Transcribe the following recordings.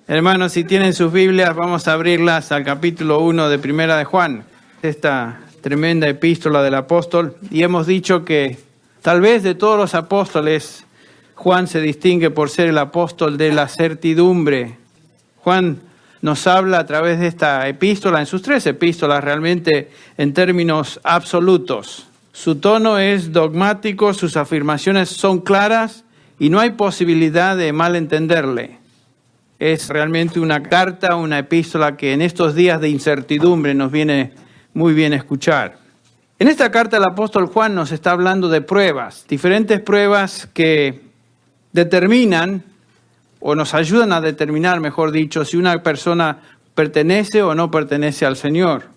Hermanos, si tienen sus Biblias, vamos a abrirlas al capítulo 1 de Primera de Juan, esta tremenda epístola del apóstol. Y hemos dicho que tal vez de todos los apóstoles, Juan se distingue por ser el apóstol de la certidumbre. Juan nos habla a través de esta epístola, en sus 3 epístolas, realmente en términos absolutos. Su tono es dogmático, sus afirmaciones son claras y no hay posibilidad de malentenderle. Es realmente una carta, una epístola que en estos días de incertidumbre nos viene muy bien escuchar. En esta carta el apóstol Juan nos está hablando de pruebas, diferentes pruebas que determinan o nos ayudan a determinar, mejor dicho, si una persona pertenece o no pertenece al Señor.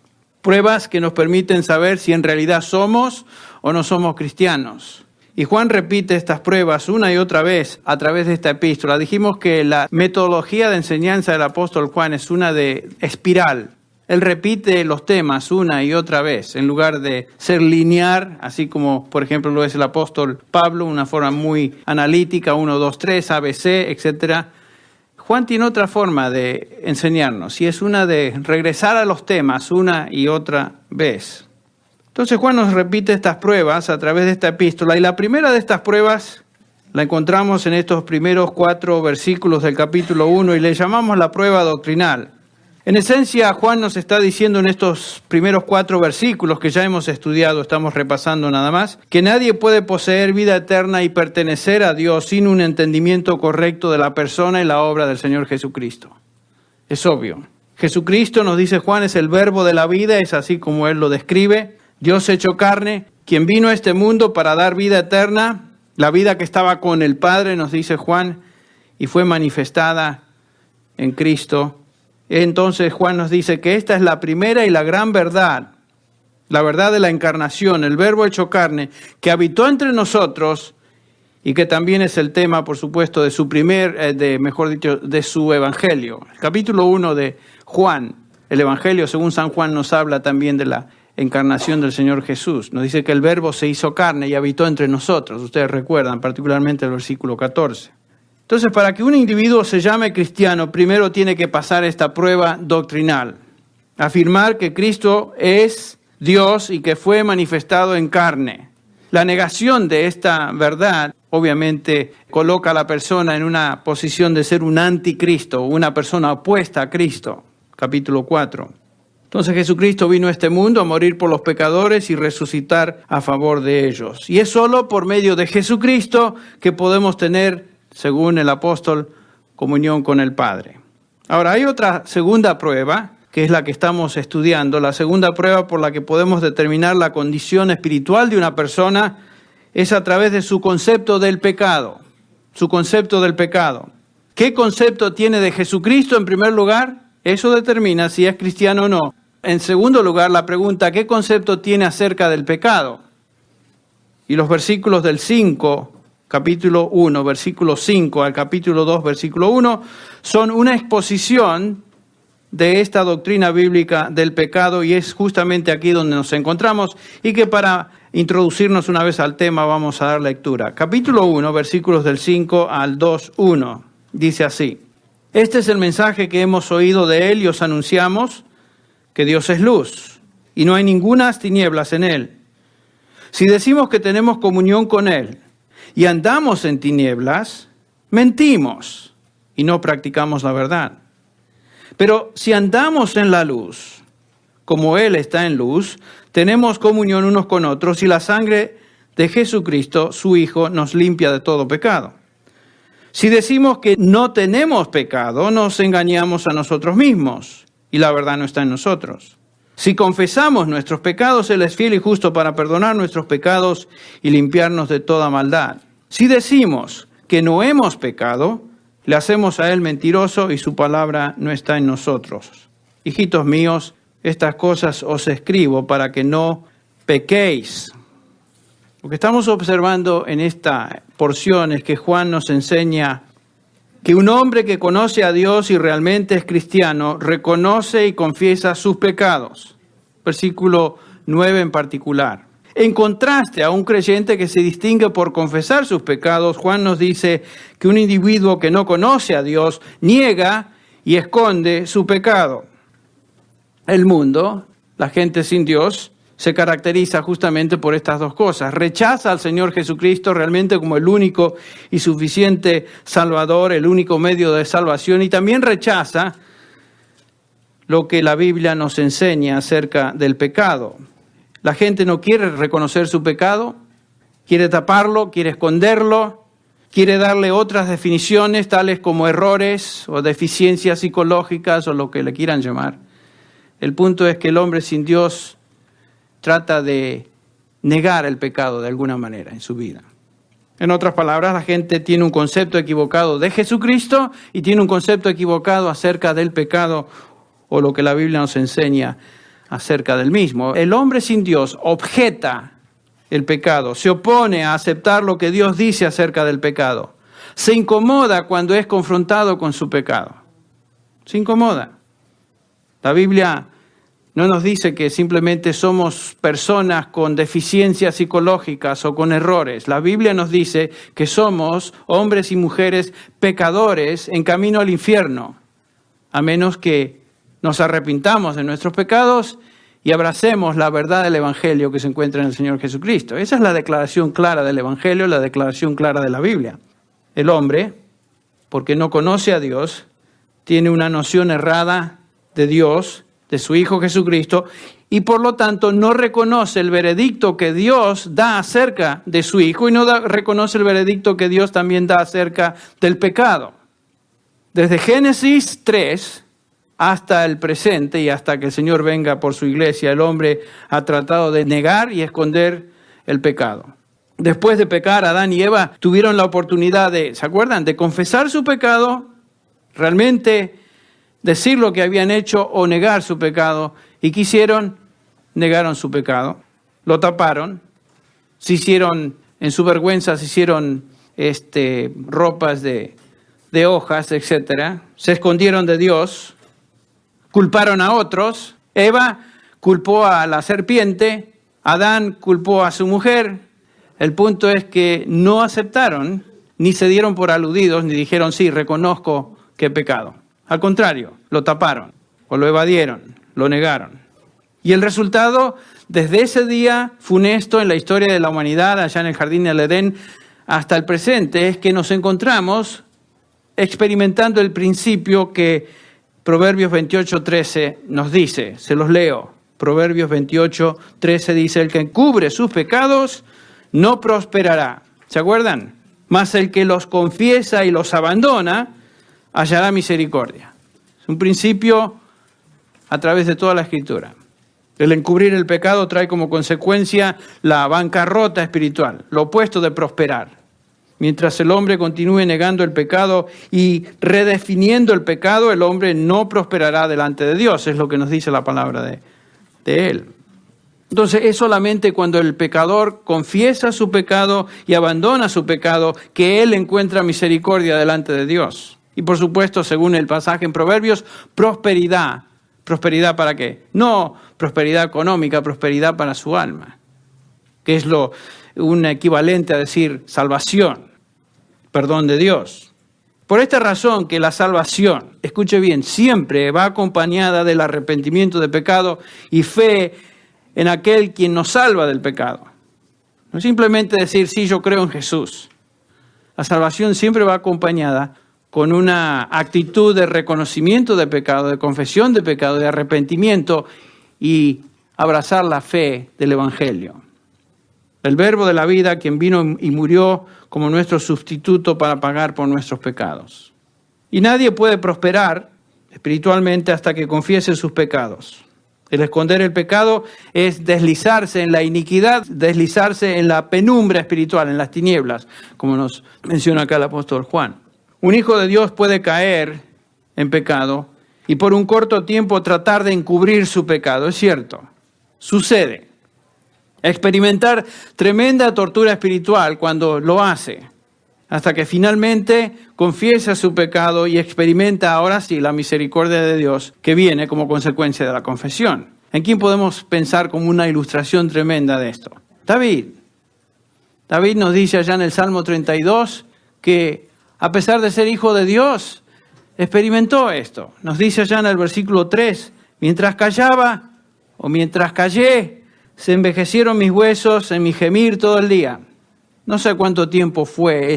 Pruebas que nos permiten saber si en realidad somos o no somos cristianos. Y Juan repite estas pruebas una y otra vez a través de esta epístola. Dijimos que la metodología de enseñanza del apóstol Juan es una de espiral. Él repite los temas una y otra vez, en lugar de ser lineal, así como, por ejemplo, lo es el apóstol Pablo, una forma muy analítica, 1, 2, 3, ABC, etc. Juan tiene otra forma de enseñarnos, y es una de regresar a los temas una y otra vez. Entonces Juan nos repite estas pruebas a través de esta epístola, y la primera de estas pruebas la encontramos en estos primeros 4 versículos del capítulo 1, y le llamamos la prueba doctrinal. En esencia, Juan nos está diciendo en estos primeros 4 versículos que ya hemos estudiado, estamos repasando nada más, que nadie puede poseer vida eterna y pertenecer a Dios sin un entendimiento correcto de la persona y la obra del Señor Jesucristo. Es obvio. Jesucristo, nos dice Juan, es el verbo de la vida, es así como Él lo describe. Dios hecho carne, quien vino a este mundo para dar vida eterna, la vida que estaba con el Padre, nos dice Juan, y fue manifestada en Cristo. Entonces Juan nos dice que esta es la primera y la gran verdad, la verdad de la encarnación, el verbo hecho carne, que habitó entre nosotros y que también es el tema, por supuesto, de su de su evangelio. El capítulo 1 de Juan, el evangelio según San Juan, nos habla también de la encarnación del Señor Jesús. Nos dice que el verbo se hizo carne y habitó entre nosotros. Ustedes recuerdan particularmente el versículo 14. Entonces, para que un individuo se llame cristiano, primero tiene que pasar esta prueba doctrinal. Afirmar que Cristo es Dios y que fue manifestado en carne. La negación de esta verdad, obviamente, coloca a la persona en una posición de ser un anticristo, una persona opuesta a Cristo. Capítulo 4. Entonces Jesucristo vino a este mundo a morir por los pecadores y resucitar a favor de ellos. Y es solo por medio de Jesucristo que podemos tener, según el apóstol, comunión con el Padre. Ahora, hay otra segunda prueba, que es la que estamos estudiando. La segunda prueba por la que podemos determinar la condición espiritual de una persona es a través de su concepto del pecado. Su concepto del pecado. ¿Qué concepto tiene de Jesucristo en primer lugar? Eso determina si es cristiano o no. En segundo lugar, la pregunta, ¿qué concepto tiene acerca del pecado? Y los versículos del 5, capítulo 1, versículo 5 al capítulo 2, versículo 1, son una exposición de esta doctrina bíblica del pecado, y es justamente aquí donde nos encontramos, y que para introducirnos una vez al tema vamos a dar lectura. Capítulo 1, versículos del 5 al 2, 1, dice así: Este es el mensaje que hemos oído de Él y os anunciamos, que Dios es luz, y no hay ningunas tinieblas en Él. Si decimos que tenemos comunión con Él y andamos en tinieblas, mentimos y no practicamos la verdad. Pero si andamos en la luz, como Él está en luz, tenemos comunión unos con otros, y la sangre de Jesucristo, su Hijo, nos limpia de todo pecado. Si decimos que no tenemos pecado, nos engañamos a nosotros mismos, y la verdad no está en nosotros. Si confesamos nuestros pecados, Él es fiel y justo para perdonar nuestros pecados y limpiarnos de toda maldad. Si decimos que no hemos pecado, le hacemos a Él mentiroso y su palabra no está en nosotros. Hijitos míos, estas cosas os escribo para que no pequéis. Lo que estamos observando en esta porción es que Juan nos enseña que un hombre que conoce a Dios y realmente es cristiano, reconoce y confiesa sus pecados. Versículo 9 en particular. En contraste a un creyente que se distingue por confesar sus pecados, Juan nos dice que un individuo que no conoce a Dios niega y esconde su pecado. El mundo, la gente sin Dios, se caracteriza justamente por estas dos cosas. Rechaza al Señor Jesucristo realmente como el único y suficiente Salvador, el único medio de salvación, y también rechaza lo que la Biblia nos enseña acerca del pecado. La gente no quiere reconocer su pecado, quiere taparlo, quiere esconderlo, quiere darle otras definiciones, tales como errores o deficiencias psicológicas o lo que le quieran llamar. El punto es que el hombre sin Dios trata de negar el pecado de alguna manera en su vida. En otras palabras, la gente tiene un concepto equivocado de Jesucristo y tiene un concepto equivocado acerca del pecado o lo que la Biblia nos enseña acerca del mismo. El hombre sin Dios objeta el pecado, se opone a aceptar lo que Dios dice acerca del pecado, se incomoda cuando es confrontado con su pecado. Se incomoda. La Biblia no nos dice que simplemente somos personas con deficiencias psicológicas o con errores. La Biblia nos dice que somos hombres y mujeres pecadores en camino al infierno, a menos que nos arrepintamos de nuestros pecados y abracemos la verdad del Evangelio que se encuentra en el Señor Jesucristo. Esa es la declaración clara del Evangelio, la declaración clara de la Biblia. El hombre, porque no conoce a Dios, tiene una noción errada de Dios, de su Hijo Jesucristo, y por lo tanto no reconoce el veredicto que Dios da acerca de su Hijo y no reconoce el veredicto que Dios también da acerca del pecado. Desde Génesis 3 hasta el presente y hasta que el Señor venga por su iglesia, el hombre ha tratado de negar y esconder el pecado. Después de pecar, Adán y Eva tuvieron la oportunidad de, ¿se acuerdan?, de confesar su pecado, realmente decir lo que habían hecho o negar su pecado. ¿Y qué hicieron? Negaron su pecado, lo taparon, se hicieron, en su vergüenza, se hicieron ropas de hojas, etcétera. Se escondieron de Dios, culparon a otros. Eva culpó a la serpiente, Adán culpó a su mujer. El punto es que no aceptaron, ni se dieron por aludidos, ni dijeron, sí, reconozco que he pecado. Al contrario, lo taparon, o lo evadieron, lo negaron. Y el resultado, desde ese día funesto en la historia de la humanidad, allá en el jardín del Edén, hasta el presente, es que nos encontramos experimentando el principio que Proverbios 28:13 nos dice. Se los leo. Proverbios 28:13 dice, el que encubre sus pecados no prosperará. ¿Se acuerdan? Mas el que los confiesa y los abandona, hallará misericordia. Es un principio a través de toda la Escritura. El encubrir el pecado trae como consecuencia la bancarrota espiritual, lo opuesto de prosperar. Mientras el hombre continúe negando el pecado y redefiniendo el pecado, el hombre no prosperará delante de Dios, es lo que nos dice la palabra de Él. Entonces es solamente cuando el pecador confiesa su pecado y abandona su pecado que él encuentra misericordia delante de Dios. Y por supuesto, según el pasaje en Proverbios, prosperidad. ¿Prosperidad para qué? No prosperidad económica, prosperidad para su alma, que es un equivalente a decir salvación, perdón de Dios. Por esta razón que la salvación, escuche bien, siempre va acompañada del arrepentimiento de pecado y fe en aquel quien nos salva del pecado. No simplemente decir, sí, yo creo en Jesús. La salvación siempre va acompañada con una actitud de reconocimiento de pecado, de confesión de pecado, de arrepentimiento y abrazar la fe del Evangelio. El Verbo de la vida, quien vino y murió como nuestro sustituto para pagar por nuestros pecados. Y nadie puede prosperar espiritualmente hasta que confiese sus pecados. El esconder el pecado es deslizarse en la iniquidad, deslizarse en la penumbra espiritual, en las tinieblas, como nos menciona acá el apóstol Juan. Un hijo de Dios puede caer en pecado y por un corto tiempo tratar de encubrir su pecado, es cierto, sucede. Experimentar tremenda tortura espiritual cuando lo hace, hasta que finalmente confiesa su pecado y experimenta ahora sí la misericordia de Dios que viene como consecuencia de la confesión. ¿En quién podemos pensar como una ilustración tremenda de esto? David. David nos dice allá en el Salmo 32 que a pesar de ser hijo de Dios, experimentó esto. Nos dice allá en el versículo 3, mientras callaba o mientras callé, se envejecieron mis huesos en mi gemir todo el día. No sé cuánto tiempo fue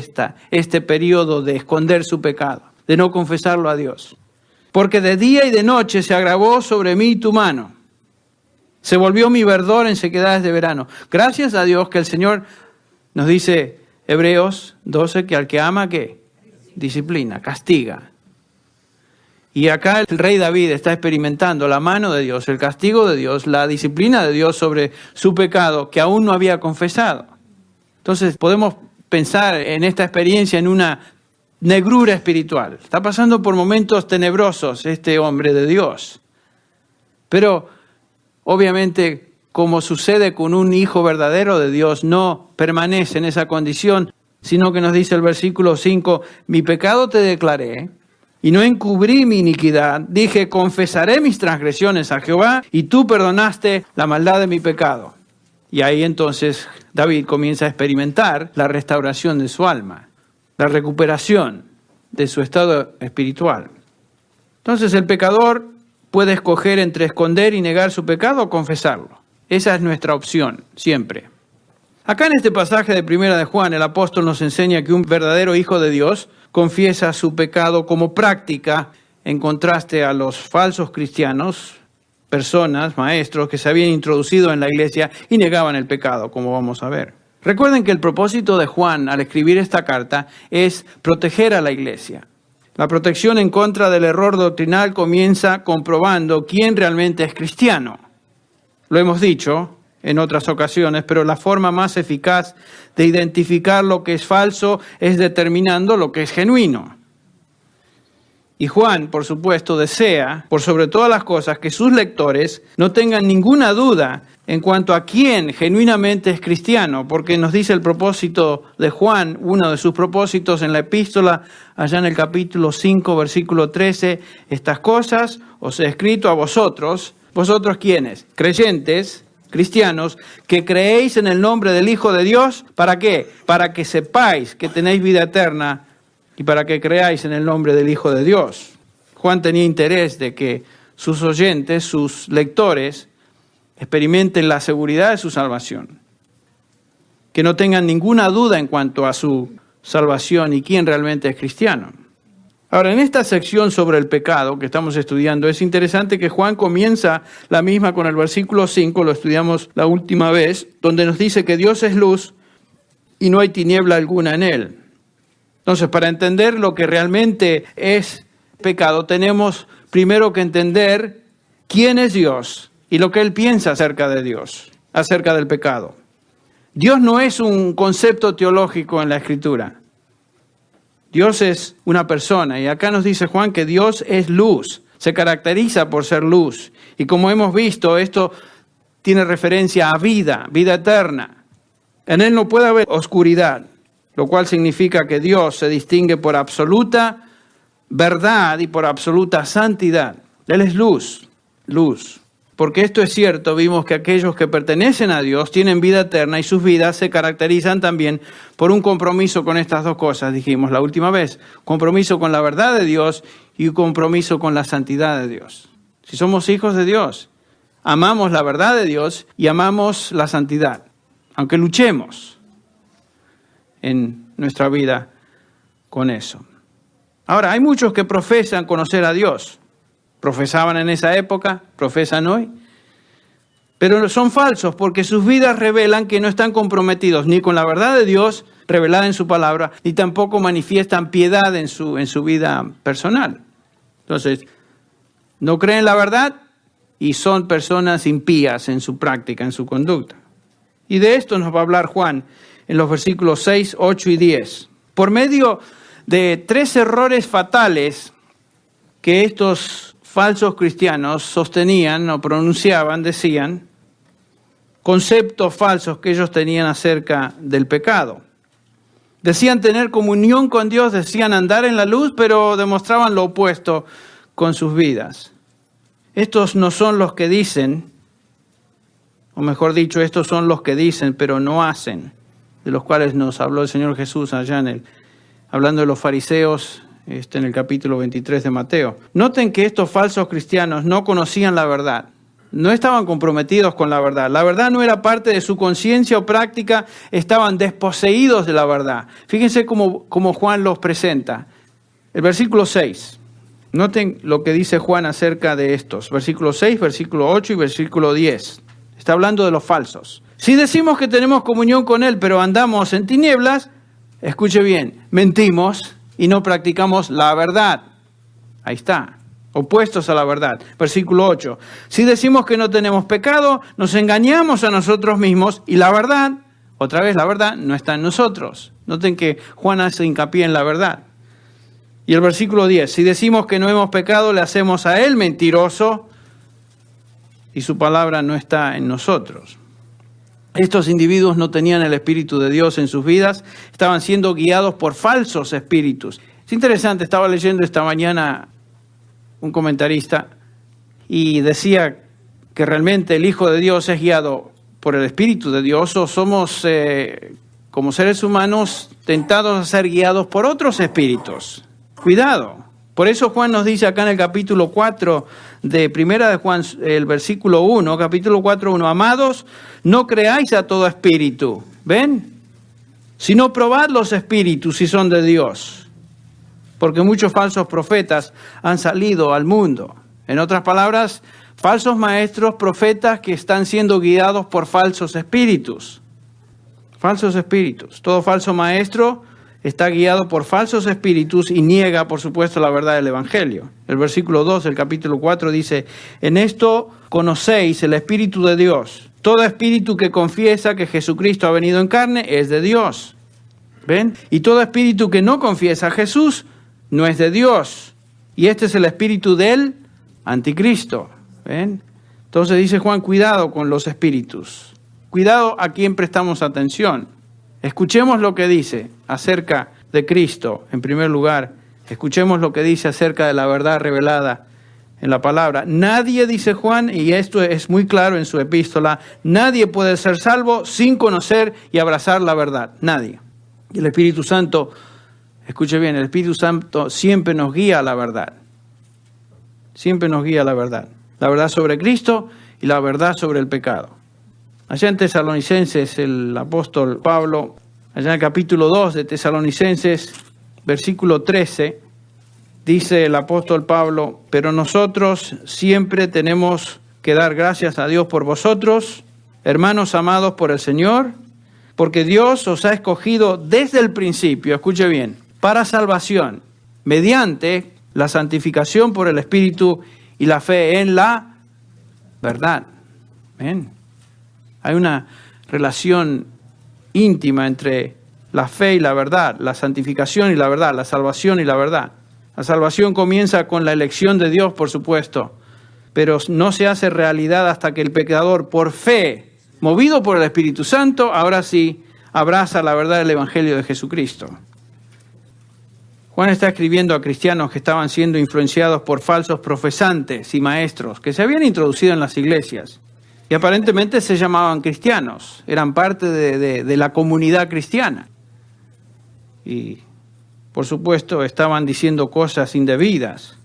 este periodo de esconder su pecado, de no confesarlo a Dios. Porque de día y de noche se agravó sobre mí tu mano. Se volvió mi verdor en sequedades de verano. Gracias a Dios que el Señor nos dice, Hebreos 12, que al que ama, ¿qué? Disciplina, castiga. Y acá el rey David está experimentando la mano de Dios, el castigo de Dios, la disciplina de Dios sobre su pecado que aún no había confesado. Entonces podemos pensar en esta experiencia en una negrura espiritual. Está pasando por momentos tenebrosos este hombre de Dios. Pero obviamente, como sucede con un hijo verdadero de Dios, no permanece en esa condición, sino que nos dice el versículo 5, mi pecado te declaré y no encubrí mi iniquidad. Dije, confesaré mis transgresiones a Jehová y tú perdonaste la maldad de mi pecado. Y ahí entonces David comienza a experimentar la restauración de su alma, la recuperación de su estado espiritual. Entonces el pecador puede escoger entre esconder y negar su pecado o confesarlo. Esa es nuestra opción, siempre. Acá en este pasaje de Primera de Juan, el apóstol nos enseña que un verdadero hijo de Dios confiesa su pecado como práctica, en contraste a los falsos cristianos, personas, maestros que se habían introducido en la iglesia y negaban el pecado, como vamos a ver. Recuerden que el propósito de Juan al escribir esta carta es proteger a la iglesia. La protección en contra del error doctrinal comienza comprobando quién realmente es cristiano. Lo hemos dicho en otras ocasiones, pero la forma más eficaz de identificar lo que es falso es determinando lo que es genuino. Y Juan, por supuesto, desea, por sobre todas las cosas, que sus lectores no tengan ninguna duda en cuanto a quién genuinamente es cristiano, porque nos dice el propósito de Juan, uno de sus propósitos en la epístola, allá en el capítulo 5, versículo 13, estas cosas os he escrito a vosotros. ¿Vosotros quiénes? Creyentes, cristianos, que creéis en el nombre del Hijo de Dios. ¿Para qué? Para que sepáis que tenéis vida eterna y para que creáis en el nombre del Hijo de Dios. Juan tenía interés de que sus oyentes, sus lectores, experimenten la seguridad de su salvación. Que no tengan ninguna duda en cuanto a su salvación y quién realmente es cristiano. Ahora, en esta sección sobre el pecado que estamos estudiando, es interesante que Juan comienza la misma con el versículo 5, lo estudiamos la última vez, donde nos dice que Dios es luz y no hay tiniebla alguna en él. Entonces, para entender lo que realmente es pecado, tenemos primero que entender quién es Dios y lo que Él piensa acerca de Dios, acerca del pecado. Dios no es un concepto teológico en la Escritura. Dios es una persona y acá nos dice Juan que Dios es luz, se caracteriza por ser luz. Y como hemos visto, esto tiene referencia a vida, vida eterna. En Él no puede haber oscuridad, lo cual significa que Dios se distingue por absoluta verdad y por absoluta santidad. Él es luz, luz. Porque esto es cierto, vimos que aquellos que pertenecen a Dios tienen vida eterna y sus vidas se caracterizan también por un compromiso con estas dos cosas, dijimos la última vez. Compromiso con la verdad de Dios y un compromiso con la santidad de Dios. Si somos hijos de Dios, amamos la verdad de Dios y amamos la santidad, aunque luchemos en nuestra vida con eso. Ahora, hay muchos que profesan conocer a Dios. Profesaban en esa época, profesan hoy, pero son falsos porque sus vidas revelan que no están comprometidos ni con la verdad de Dios revelada en su palabra, ni tampoco manifiestan piedad en su vida personal. Entonces, no creen la verdad y son personas impías en su práctica, en su conducta. Y de esto nos va a hablar Juan en los versículos 6, 8 y 10. Por medio de 3 errores fatales que estos falsos cristianos sostenían o pronunciaban, decían, conceptos falsos que ellos tenían acerca del pecado. Decían tener comunión con Dios, decían andar en la luz, pero demostraban lo opuesto con sus vidas. Estos no son los que dicen, o mejor dicho, estos son los que dicen, pero no hacen, de los cuales nos habló el Señor Jesús allá hablando de los fariseos en el capítulo 23 de Mateo. Noten que estos falsos cristianos no conocían la verdad. No estaban comprometidos con la verdad. La verdad no era parte de su conciencia o práctica. Estaban desposeídos de la verdad. Fíjense cómo Juan los presenta. El versículo 6. Noten lo que dice Juan acerca de estos. Versículo 6, versículo 8 y versículo 10. Está hablando de los falsos. Si decimos que tenemos comunión con Él, pero andamos en tinieblas, escuche bien, mentimos y no practicamos la verdad. Ahí está. Opuestos a la verdad. Versículo 8. Si decimos que no tenemos pecado, nos engañamos a nosotros mismos y la verdad, otra vez la verdad, no está en nosotros. Noten que Juan hace hincapié en la verdad. Y el versículo 10. Si decimos que no hemos pecado, le hacemos a Él mentiroso y su palabra no está en nosotros. Estos individuos no tenían el Espíritu de Dios en sus vidas, estaban siendo guiados por falsos espíritus. Es interesante, estaba leyendo esta mañana un comentarista, y decía que realmente el Hijo de Dios es guiado por el Espíritu de Dios, o somos, como seres humanos, tentados a ser guiados por otros espíritus. Cuidado. Por eso Juan nos dice acá en el capítulo 4 de Primera de Juan, el versículo 1, capítulo 4, 1, amados, no creáis a todo espíritu, ¿ven? Sino probad los espíritus si son de Dios. Porque muchos falsos profetas han salido al mundo. En otras palabras, falsos maestros, profetas que están siendo guiados por falsos espíritus. Falsos espíritus. Todo falso maestro está guiado por falsos espíritus y niega, por supuesto, la verdad del Evangelio. El versículo 2 del capítulo 4 dice, en esto conocéis el Espíritu de Dios. Todo espíritu que confiesa que Jesucristo ha venido en carne es de Dios. ¿Ven? Y todo espíritu que no confiesa a Jesús no es de Dios. Y este es el espíritu del anticristo. ¿Ven? Entonces dice Juan, cuidado con los espíritus. Cuidado a quién prestamos atención. Escuchemos lo que dice acerca de Cristo, en primer lugar. Escuchemos lo que dice acerca de la verdad revelada en la palabra. Nadie, dice Juan, y esto es muy claro en su epístola, nadie puede ser salvo sin conocer y abrazar la verdad. Nadie. Y el Espíritu Santo, escuche bien, el Espíritu Santo siempre nos guía a la verdad. Siempre nos guía a la verdad. La verdad sobre Cristo y la verdad sobre el pecado. Allá en Tesalonicenses, el apóstol Pablo, allá en el capítulo 2 de Tesalonicenses, versículo 13, dice el apóstol Pablo, pero nosotros siempre tenemos que dar gracias a Dios por vosotros, hermanos amados por el Señor, porque Dios os ha escogido desde el principio, escuche bien, para salvación, mediante la santificación por el Espíritu y la fe en la verdad. ¿Ven? Hay una relación íntima entre la fe y la verdad, la santificación y la verdad, la salvación y la verdad. La salvación comienza con la elección de Dios, por supuesto, pero no se hace realidad hasta que el pecador, por fe, movido por el Espíritu Santo, ahora sí abraza la verdad del Evangelio de Jesucristo. Juan está escribiendo a cristianos que estaban siendo influenciados por falsos profesantes y maestros que se habían introducido en las iglesias. Y aparentemente se llamaban cristianos, eran parte de la comunidad cristiana. Y, por supuesto, estaban diciendo cosas indebidas.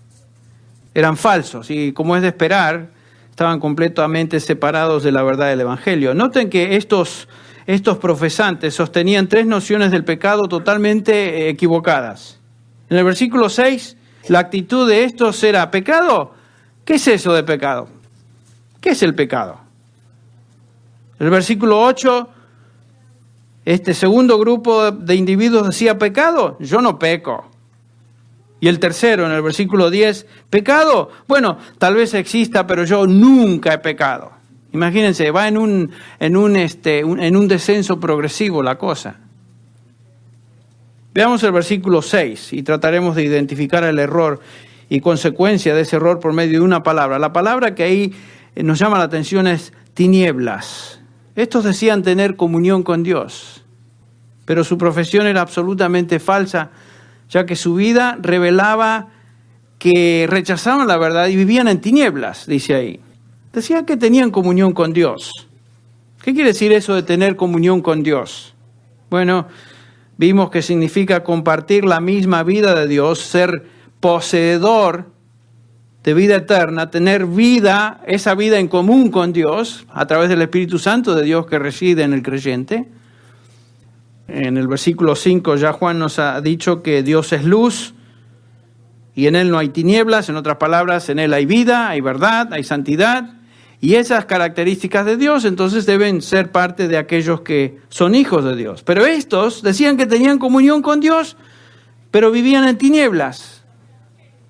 Eran falsos y, como es de esperar, estaban completamente separados de la verdad del Evangelio. Noten que estos profesantes sostenían tres nociones del pecado totalmente equivocadas. En el versículo 6, la actitud de estos era, ¿pecado? ¿Qué es eso de pecado? ¿Qué es el pecado? El versículo 8, este segundo grupo de individuos decía, ¿pecado? Yo no peco. Y el tercero, en el versículo 10, ¿pecado? Bueno, tal vez exista, pero yo nunca he pecado. Imagínense, va en un descenso progresivo la cosa. Veamos el versículo 6 y trataremos de identificar el error y consecuencia de ese error por medio de una palabra. La palabra que ahí nos llama la atención es tinieblas. Estos decían tener comunión con Dios, pero su profesión era absolutamente falsa, ya que su vida revelaba que rechazaban la verdad y vivían en tinieblas, dice ahí. Decían que tenían comunión con Dios. ¿Qué quiere decir eso de tener comunión con Dios? Bueno, Vimos que significa compartir la misma vida de Dios, ser poseedor de vida eterna, tener vida, esa vida en común con Dios, a través del Espíritu Santo de Dios que reside en el creyente. En el versículo 5 ya Juan nos ha dicho que Dios es luz y en Él no hay tinieblas. En otras palabras, en Él hay vida, hay verdad, hay santidad. Y esas características de Dios entonces deben ser parte de aquellos que son hijos de Dios. Pero estos decían que tenían comunión con Dios, pero vivían en tinieblas.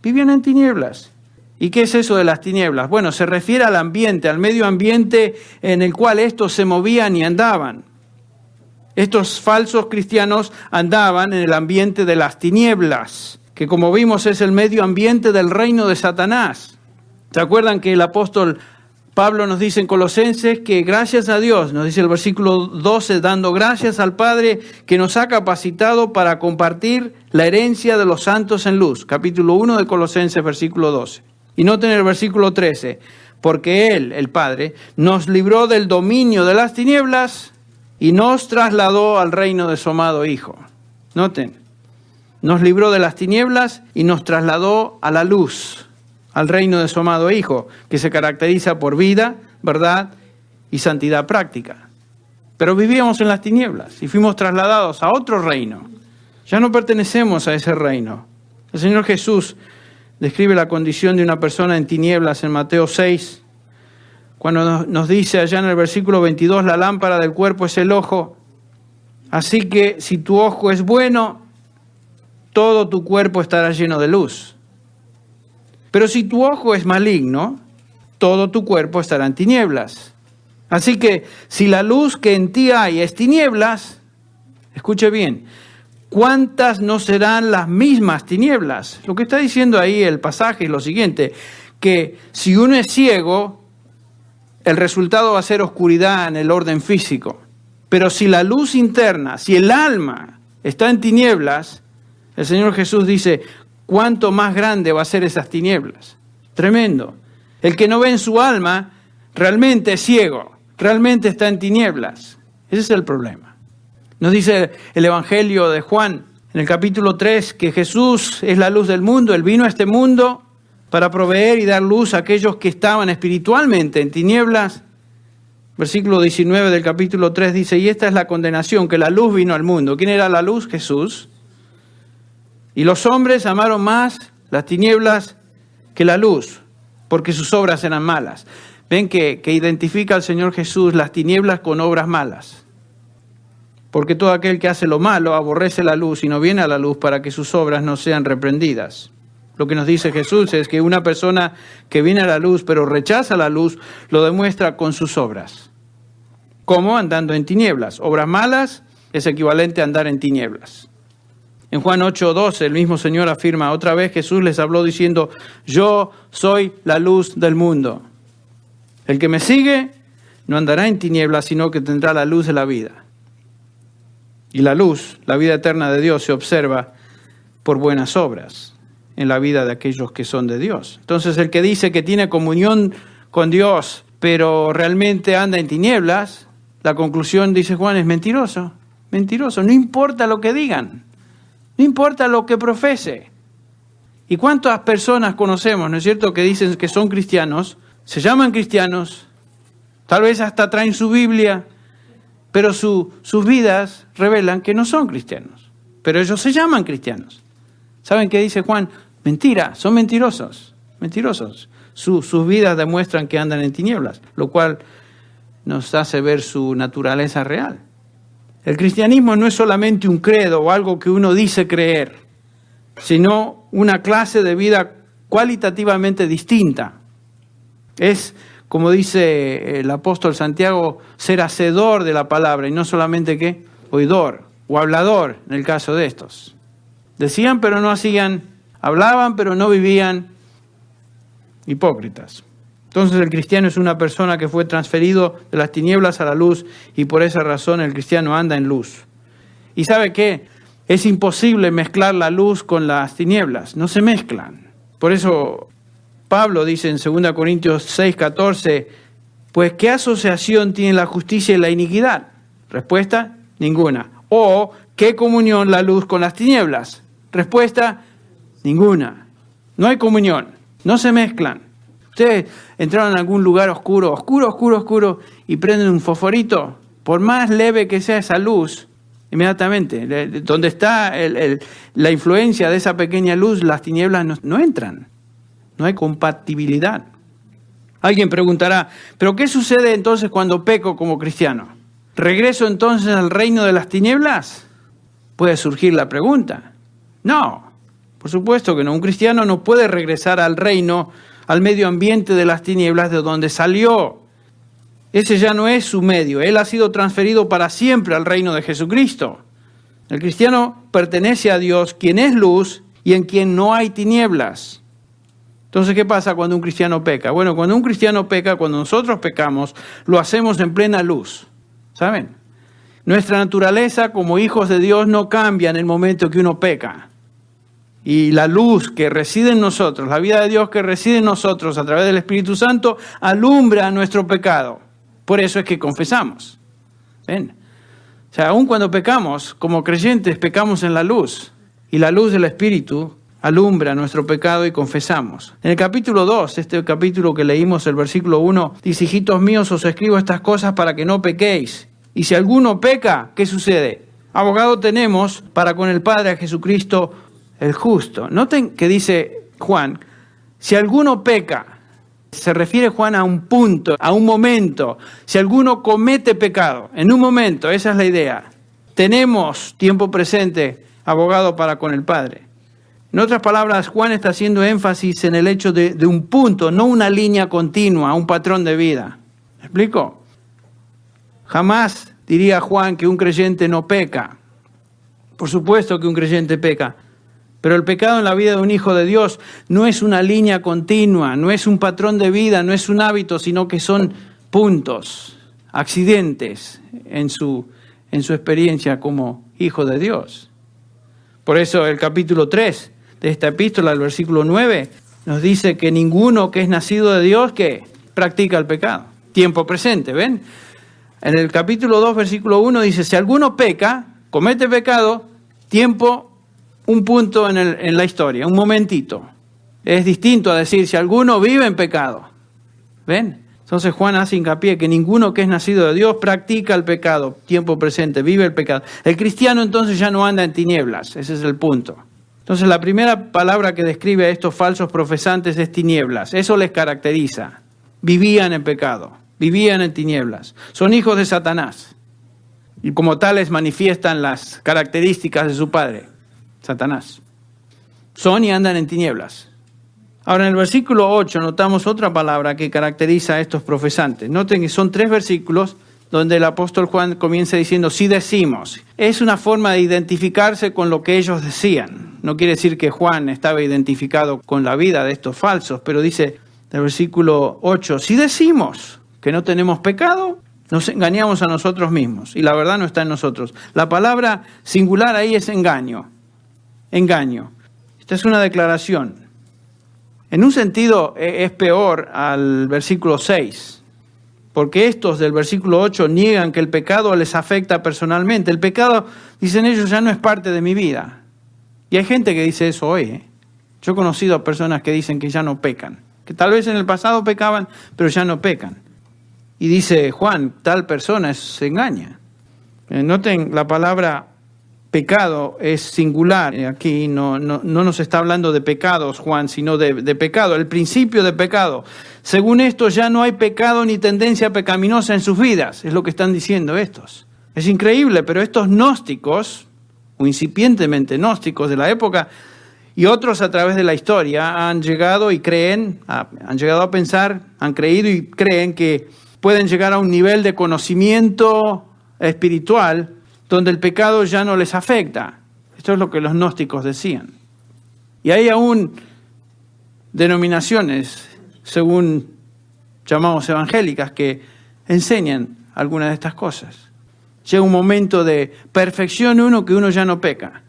Vivían en tinieblas. ¿Y qué es eso de las tinieblas? Bueno, se refiere al ambiente, al medio ambiente en el cual estos se movían y andaban. Estos falsos cristianos andaban en el ambiente de las tinieblas, que como vimos es el medio ambiente del reino de Satanás. ¿Se acuerdan que el apóstol Pablo nos dice en Colosenses que gracias a Dios, nos dice el versículo 12, dando gracias al Padre que nos ha capacitado para compartir la herencia de los santos en luz? Capítulo 1 de Colosenses, versículo 12. Y noten el versículo 13, porque Él, el Padre, nos libró del dominio de las tinieblas y nos trasladó al reino de su amado Hijo. Noten, nos libró de las tinieblas y nos trasladó a la luz, al reino de su amado Hijo, que se caracteriza por vida, verdad y santidad práctica. Pero vivíamos en las tinieblas y fuimos trasladados a otro reino. Ya no pertenecemos a ese reino. El Señor Jesús describe la condición de una persona en tinieblas en Mateo 6, cuando nos dice allá en el versículo 22, la lámpara del cuerpo es el ojo. Así que si tu ojo es bueno, todo tu cuerpo estará lleno de luz. Pero si tu ojo es maligno, todo tu cuerpo estará en tinieblas. Así que si la luz que en ti hay es tinieblas, escuche bien, ¿cuántas no serán las mismas tinieblas? Lo que está diciendo ahí el pasaje es lo siguiente, que si uno es ciego, el resultado va a ser oscuridad en el orden físico. Pero si la luz interna, si el alma está en tinieblas, el Señor Jesús dice, ¿cuánto más grande va a ser esas tinieblas? Tremendo. El que no ve en su alma realmente es ciego, realmente está en tinieblas. Ese es el problema. Nos dice el Evangelio de Juan en el capítulo 3 que Jesús es la luz del mundo. Él vino a este mundo para proveer y dar luz a aquellos que estaban espiritualmente en tinieblas. Versículo 19 del capítulo 3 dice, y esta es la condenación, que la luz vino al mundo. ¿Quién era la luz? Jesús. Y los hombres amaron más las tinieblas que la luz, porque sus obras eran malas. Ven que identifica al Señor Jesús las tinieblas con obras malas. Porque todo aquel que hace lo malo aborrece la luz y no viene a la luz para que sus obras no sean reprendidas. Lo que nos dice Jesús es que una persona que viene a la luz pero rechaza la luz, lo demuestra con sus obras. ¿Cómo? Andando en tinieblas. Obras malas es equivalente a andar en tinieblas. En Juan 8:12 el mismo Señor afirma, otra vez Jesús les habló diciendo, yo soy la luz del mundo. El que me sigue no andará en tinieblas, sino que tendrá la luz de la vida. Y la luz, la vida eterna de Dios, se observa por buenas obras en la vida de aquellos que son de Dios. Entonces el que dice que tiene comunión con Dios, pero realmente anda en tinieblas, la conclusión, dice Juan, es mentiroso. Mentiroso, no importa lo que digan. No importa lo que profese. ¿Y cuántas personas conocemos, no es cierto, que dicen que son cristianos, se llaman cristianos, tal vez hasta traen su Biblia, pero sus vidas revelan que no son cristianos? Pero ellos se llaman cristianos. ¿Saben qué dice Juan? Mentira, son mentirosos, mentirosos. Sus vidas demuestran que andan en tinieblas, lo cual nos hace ver su naturaleza real. El cristianismo no es solamente un credo o algo que uno dice creer, sino una clase de vida cualitativamente distinta. Es, como dice el apóstol Santiago, ser hacedor de la palabra y no solamente ¿qué? Oidor o hablador en el caso de estos. Decían pero no hacían, hablaban pero no vivían, hipócritas. Entonces el cristiano es una persona que fue transferido de las tinieblas a la luz y por esa razón el cristiano anda en luz. ¿Y sabe qué? Es imposible mezclar la luz con las tinieblas, no se mezclan. Por eso Pablo dice en 2 Corintios 6:14, pues ¿qué asociación tiene la justicia y la iniquidad? Respuesta, ninguna. ¿O qué comunión la luz con las tinieblas? Respuesta, ninguna. No hay comunión, no se mezclan. Ustedes entraron en algún lugar oscuro, y prenden un fosforito, por más leve que sea esa luz, inmediatamente, donde está la influencia de esa pequeña luz, las tinieblas no entran. No hay compatibilidad. Alguien preguntará, ¿pero qué sucede entonces cuando peco como cristiano? ¿Regreso entonces al reino de las tinieblas? Puede surgir la pregunta. No, por supuesto que no. Un cristiano no puede regresar al reino, al medio ambiente de las tinieblas de donde salió. Ese ya no es su medio. Él ha sido transferido para siempre al reino de Jesucristo. El cristiano pertenece a Dios, quien es luz y en quien no hay tinieblas. Entonces, ¿qué pasa cuando un cristiano peca? Bueno, cuando un cristiano peca, cuando nosotros pecamos, lo hacemos en plena luz. ¿Saben? Nuestra naturaleza como hijos de Dios no cambia en el momento que uno peca. Y la luz que reside en nosotros, la vida de Dios que reside en nosotros a través del Espíritu Santo, alumbra nuestro pecado. Por eso es que confesamos. ¿Ven? O sea, aun cuando pecamos, como creyentes, pecamos en la luz. Y la luz del Espíritu alumbra nuestro pecado y confesamos. En el capítulo 2, este capítulo que leímos, el versículo 1, dice, hijitos míos, os escribo estas cosas para que no pequéis. Y si alguno peca, ¿qué sucede? Abogado tenemos para con el Padre a Jesucristo el justo. Noten que dice Juan, si alguno peca, se refiere Juan a un punto, a un momento. Si alguno comete pecado, en un momento, esa es la idea. Tenemos tiempo presente, abogado para con el Padre. En otras palabras, Juan está haciendo énfasis en el hecho de un punto, no una línea continua, un patrón de vida. ¿Me explico? Jamás diría Juan que un creyente no peca. Por supuesto que un creyente peca. Pero el pecado en la vida de un hijo de Dios no es una línea continua, no es un patrón de vida, no es un hábito, sino que son puntos, accidentes en su experiencia como hijo de Dios. Por eso el capítulo 3 de esta epístola, el versículo 9, nos dice que ninguno que es nacido de Dios que practica el pecado. Tiempo presente, ¿ven? En el capítulo 2, versículo 1 dice, si alguno peca, comete pecado, tiempo, un punto en la historia, un momentito. Es distinto a decir, si alguno vive en pecado. ¿Ven? Entonces Juan hace hincapié que ninguno que es nacido de Dios practica el pecado, tiempo presente, vive el pecado. El cristiano entonces ya no anda en tinieblas, ese es el punto. Entonces la primera palabra que describe a estos falsos profesantes es tinieblas, eso les caracteriza. Vivían en pecado, vivían en tinieblas, son hijos de Satanás. Y como tales manifiestan las características de su padre, Satanás. Son y andan en tinieblas. Ahora en el versículo 8 notamos otra palabra que caracteriza a estos profesantes. Noten que son 3 versículos donde el apóstol Juan comienza diciendo, si decimos. Es una forma de identificarse con lo que ellos decían. No quiere decir que Juan estaba identificado con la vida de estos falsos, pero dice el versículo 8, si decimos que no tenemos pecado, nos engañamos a nosotros mismos y la verdad no está en nosotros. La palabra singular ahí es engaño. Engaño. Esta es una declaración. En un sentido es peor al versículo 6, porque estos del versículo 8 niegan que el pecado les afecta personalmente. El pecado, dicen ellos, ya no es parte de mi vida. Y hay gente que dice eso hoy. Yo he conocido a personas que dicen que ya no pecan, que tal vez en el pasado pecaban, pero ya no pecan. Y dice Juan, tal persona se engaña. Noten la palabra pecado es singular. Aquí no nos está hablando de pecados, Juan, sino de pecado, el principio de pecado. Según esto ya no hay pecado ni tendencia pecaminosa en sus vidas, es lo que están diciendo estos. Es increíble, pero estos gnósticos, o incipientemente gnósticos de la época, y otros a través de la historia, han llegado y creen, han llegado a pensar, han creído y creen que pueden llegar a un nivel de conocimiento espiritual donde el pecado ya no les afecta. Esto es lo que los gnósticos decían. Y hay aún denominaciones, según llamamos evangélicas, que enseñan algunas de estas cosas. Llega un momento de perfección que uno ya no peca.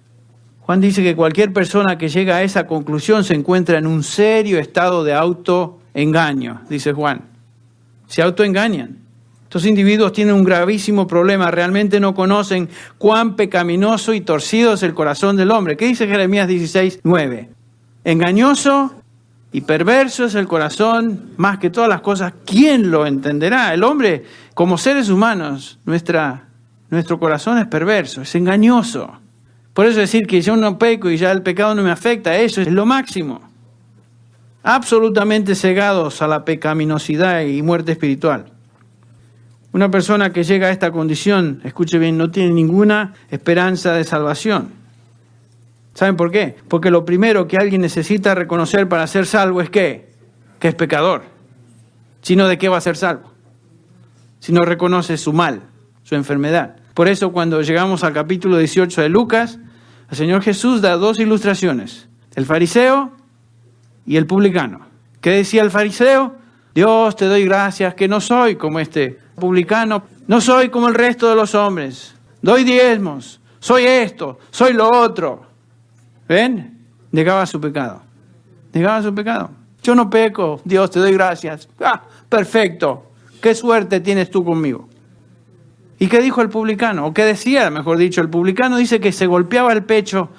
Juan dice que cualquier persona que llega a esa conclusión se encuentra en un serio estado de autoengaño, dice Juan. Se autoengañan. Estos individuos tienen un gravísimo problema, realmente no conocen cuán pecaminoso y torcido es el corazón del hombre. ¿Qué dice Jeremías 16:9? Engañoso y perverso es el corazón más que todas las cosas. ¿Quién lo entenderá? El hombre, como seres humanos, nuestro corazón es perverso, es engañoso. Por eso decir que yo no peco y ya el pecado no me afecta, eso es lo máximo. Absolutamente cegados a la pecaminosidad y muerte espiritual. Una persona que llega a esta condición, escuche bien, no tiene ninguna esperanza de salvación. ¿Saben por qué? Porque lo primero que alguien necesita reconocer para ser salvo es ¿qué? Que es pecador. Si no, ¿de qué va a ser salvo? Si no reconoce su mal, su enfermedad. Por eso cuando llegamos al capítulo 18 de Lucas, el Señor Jesús da dos ilustraciones. El fariseo y el publicano. ¿Qué decía el fariseo? Dios, te doy gracias que no soy como este publicano, no soy como el resto de los hombres. Doy diezmos, soy esto, soy lo otro. ¿Ven? Negaba su pecado. Negaba su pecado. Yo no peco, Dios, te doy gracias. Perfecto. Qué suerte tienes tú conmigo. ¿Y qué dijo el publicano? ¿O qué decía, mejor dicho? El publicano dice que se golpeaba el pecho,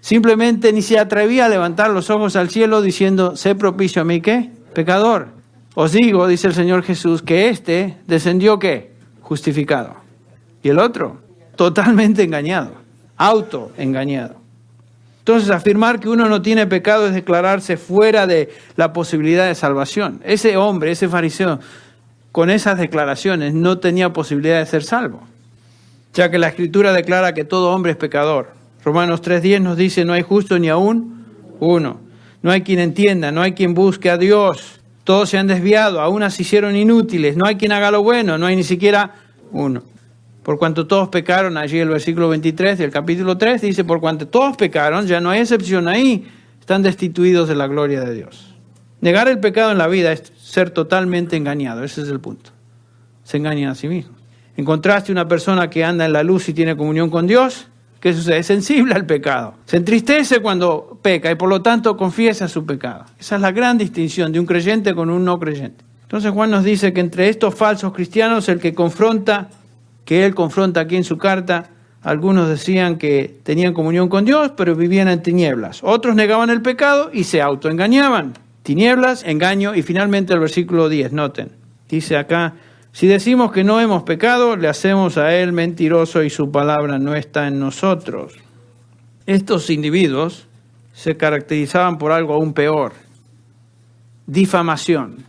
simplemente ni se atrevía a levantar los ojos al cielo diciendo, sé propicio a mí, ¿qué? Pecador. Os digo, dice el Señor Jesús, que este descendió, ¿qué? Justificado. Y el otro, totalmente engañado, autoengañado. Entonces, afirmar que uno no tiene pecado es declararse fuera de la posibilidad de salvación. Ese hombre, ese fariseo, con esas declaraciones no tenía posibilidad de ser salvo, ya que la Escritura declara que todo hombre es pecador. Romanos 3:10 nos dice, no hay justo ni aún uno. No hay quien entienda, no hay quien busque a Dios. Todos se han desviado, a unas se hicieron inútiles. No hay quien haga lo bueno, no hay ni siquiera uno. Por cuanto todos pecaron, allí el versículo 23 del capítulo 3 dice, por cuanto todos pecaron, ya no hay excepción ahí, están destituidos de la gloria de Dios. Negar el pecado en la vida es ser totalmente engañado, ese es el punto. Se engañan a sí mismos. En contraste, una persona que anda en la luz y tiene comunión con Dios, ¿qué sucede? Es sensible al pecado. Se entristece cuando peca y por lo tanto confiesa su pecado. Esa es la gran distinción de un creyente con un no creyente. Entonces Juan nos dice que entre estos falsos cristianos, el que él confronta aquí en su carta, algunos decían que tenían comunión con Dios, pero vivían en tinieblas. Otros negaban el pecado y se autoengañaban. Tinieblas, engaño y finalmente el versículo 10, noten. Dice acá, si decimos que no hemos pecado, le hacemos a él mentiroso y su palabra no está en nosotros. Estos individuos se caracterizaban por algo aún peor. Difamación.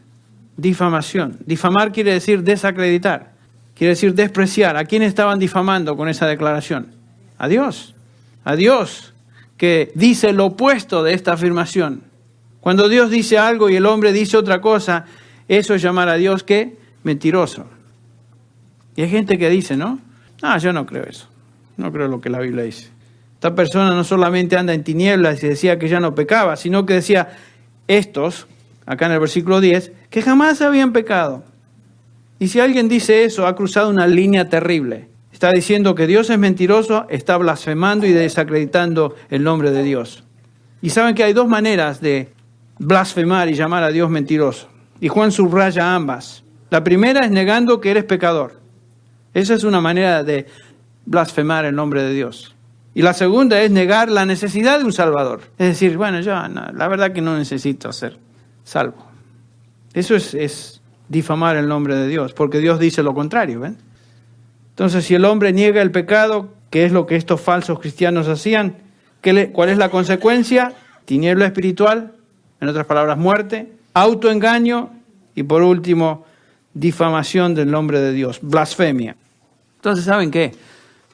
Difamación. Difamar quiere decir desacreditar. Quiere decir despreciar. ¿A quién estaban difamando con esa declaración? A Dios. A Dios, que dice lo opuesto de esta afirmación. Cuando Dios dice algo y el hombre dice otra cosa, eso es llamar a Dios, ¿qué? Mentiroso. Y hay gente que dice, ¿no? Yo no creo eso. No creo lo que la Biblia dice. Esta persona no solamente anda en tinieblas y decía que ya no pecaba, sino que decía estos, acá en el versículo 10, que jamás habían pecado. Y si alguien dice eso, ha cruzado una línea terrible. Está diciendo que Dios es mentiroso, está blasfemando y desacreditando el nombre de Dios. Y saben que hay dos maneras de blasfemar y llamar a Dios mentiroso. Y Juan subraya ambas. La primera es negando que eres pecador. Esa es una manera de blasfemar el nombre de Dios. Y la segunda es negar la necesidad de un Salvador. Es decir, la verdad que no necesito ser salvo. Eso es difamar el nombre de Dios, porque Dios dice lo contrario, ¿ven? Entonces, si el hombre niega el pecado, que es lo que estos falsos cristianos hacían, ¿cuál es la consecuencia? Tiniebla espiritual, en otras palabras, muerte, autoengaño y por último, difamación del nombre de Dios, blasfemia. Entonces, ¿saben qué?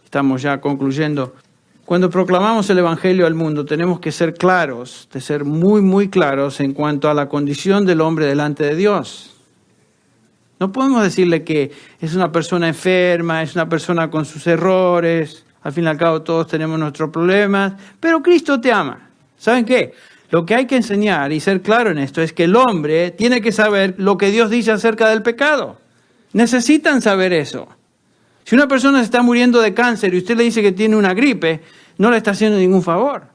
Estamos ya concluyendo. Cuando proclamamos el Evangelio al mundo, tenemos que ser claros, de ser muy, muy claros en cuanto a la condición del hombre delante de Dios. No podemos decirle que es una persona enferma, es una persona con sus errores, al fin y al cabo todos tenemos nuestros problemas, pero Cristo te ama. ¿Saben qué? Lo que hay que enseñar y ser claro en esto es que el hombre tiene que saber lo que Dios dice acerca del pecado. Necesitan saber eso. Si una persona se está muriendo de cáncer y usted le dice que tiene una gripe, no le está haciendo ningún favor.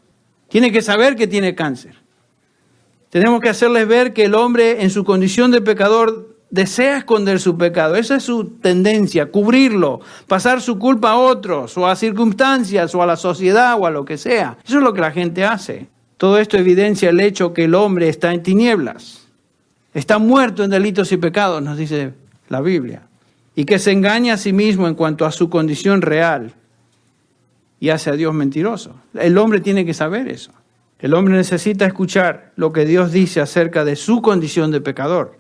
Tiene que saber que tiene cáncer. Tenemos que hacerles ver que el hombre en su condición de pecador desea esconder su pecado. Esa es su tendencia, cubrirlo, pasar su culpa a otros, o a circunstancias, o a la sociedad, o a lo que sea. Eso es lo que la gente hace. Todo esto evidencia el hecho que el hombre está en tinieblas. Está muerto en delitos y pecados, nos dice la Biblia. Y que se engaña a sí mismo en cuanto a su condición real y hace a Dios mentiroso. El hombre tiene que saber eso. El hombre necesita escuchar lo que Dios dice acerca de su condición de pecador.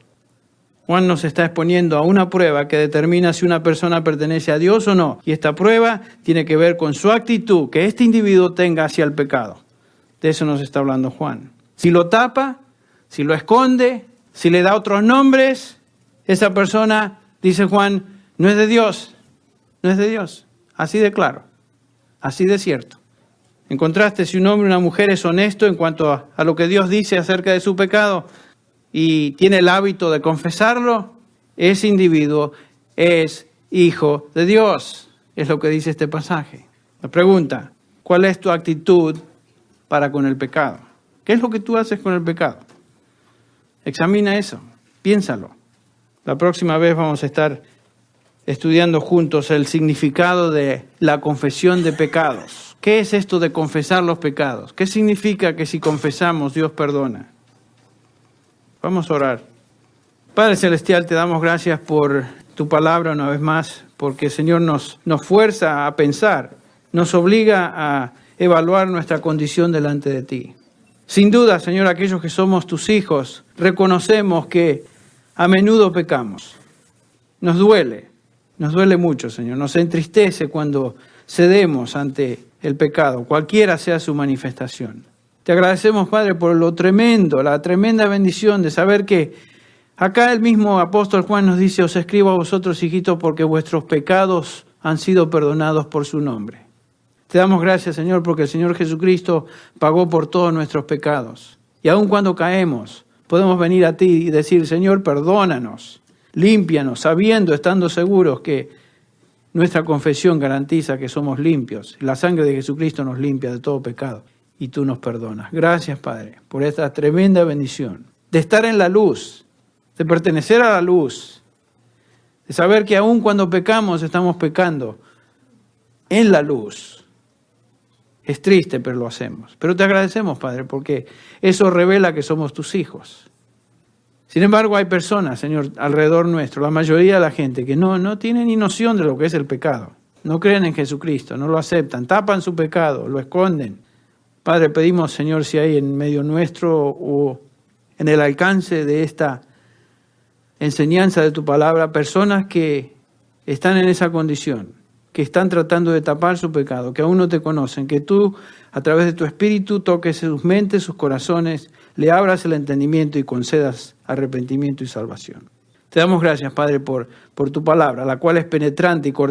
Juan nos está exponiendo a una prueba que determina si una persona pertenece a Dios o no. Y esta prueba tiene que ver con su actitud que este individuo tenga hacia el pecado. De eso nos está hablando Juan. Si lo tapa, si lo esconde, si le da otros nombres, esa persona, dice Juan, no es de Dios. No es de Dios. Así de claro. Así de cierto. En contraste, si un hombre o una mujer es honesto en cuanto a lo que Dios dice acerca de su pecado y tiene el hábito de confesarlo, ese individuo es hijo de Dios. Es lo que dice este pasaje. La pregunta, ¿cuál es tu actitud para con el pecado? ¿Qué es lo que tú haces con el pecado? Examina eso, piénsalo. La próxima vez vamos a estar estudiando juntos el significado de la confesión de pecados. ¿Qué es esto de confesar los pecados? ¿Qué significa que si confesamos Dios perdona? Vamos a orar. Padre Celestial, te damos gracias por tu palabra una vez más, porque Señor nos fuerza a pensar, nos obliga a evaluar nuestra condición delante de ti. Sin duda, Señor, aquellos que somos tus hijos, reconocemos que a menudo pecamos. Nos duele mucho, Señor. Nos entristece cuando cedemos ante el pecado, cualquiera sea su manifestación. Te agradecemos, Padre, por lo tremendo, la tremenda bendición de saber que acá el mismo apóstol Juan nos dice, os escribo a vosotros, hijitos, porque vuestros pecados han sido perdonados por su nombre. Te damos gracias, Señor, porque el Señor Jesucristo pagó por todos nuestros pecados. Y aun cuando caemos, podemos venir a ti y decir, Señor, perdónanos, límpianos, sabiendo, estando seguros que nuestra confesión garantiza que somos limpios. La sangre de Jesucristo nos limpia de todo pecado y tú nos perdonas. Gracias, Padre, por esta tremenda bendición de estar en la luz, de pertenecer a la luz, de saber que aun cuando pecamos, estamos pecando en la luz. Es triste, pero lo hacemos. Pero te agradecemos, Padre, porque eso revela que somos tus hijos. Sin embargo, hay personas, Señor, alrededor nuestro, la mayoría de la gente, que no tiene ni noción de lo que es el pecado. No creen en Jesucristo, no lo aceptan, tapan su pecado, lo esconden. Padre, pedimos, Señor, si hay en medio nuestro o en el alcance de esta enseñanza de tu palabra, personas que están en esa condición, que están tratando de tapar su pecado, que aún no te conocen, que tú, a través de tu Espíritu, toques sus mentes, sus corazones, le abras el entendimiento y concedas arrepentimiento y salvación. Te damos gracias, Padre, por tu palabra, la cual es penetrante y cortante.